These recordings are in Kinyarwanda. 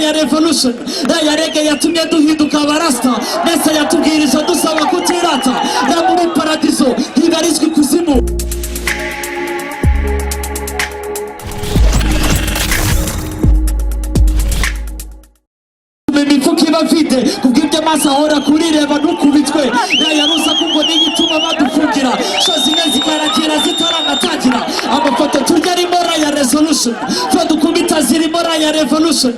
ya revolution, ya rege yatumye duhinduka abarasta, mesa yatubwirije dusaba kutirata, na muri paradizo hibarizwa ikuzimu. Imifuka iba mfite kubw'ibyo amaso ahora kurireba ntukubitwe, yarusa kuko n'igituma badufungira, sho zimwe zikarakira zitaranatangira, amafoto turya arimo ya resolution, twe dukubita zirimo ya revolution,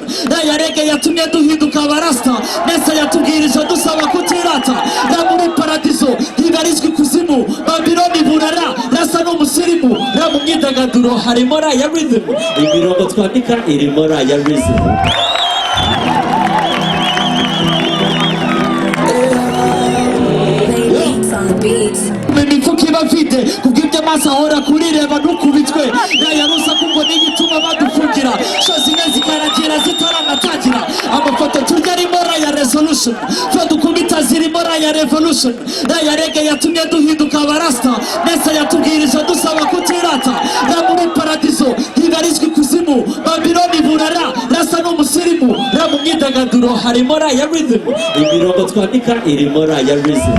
ya rege yatumye duhinduka abarasta, mesa yatubwirije dusaba kutirata, na muri paradizo hibarizwa ikuzimu. Babyloni burara rasa n'umusirimu, na mu myidagaduro harimo ya rhythm, imirongo twandika irimo ya rhythm. Imifuka iba mfite kubw'ibyo amaso ahora kurireba ntukubitwe, yarusa kuko n'igituma badufungira, sho zimwe zikarakira zitaranatangira, amafoto turya arimo ya resolution, twe dukubita zirimo ya revolution, ya rege yatumye duhinduka abarasta, mesa yatubwirije dusaba kutirata, na muri paradizo hibarizwa ikuzimu. Babyloni burara rasa n'umusirimu, na mu myidagaduro harimo ya rhythm, imirongo twandika irimo ya rhythm.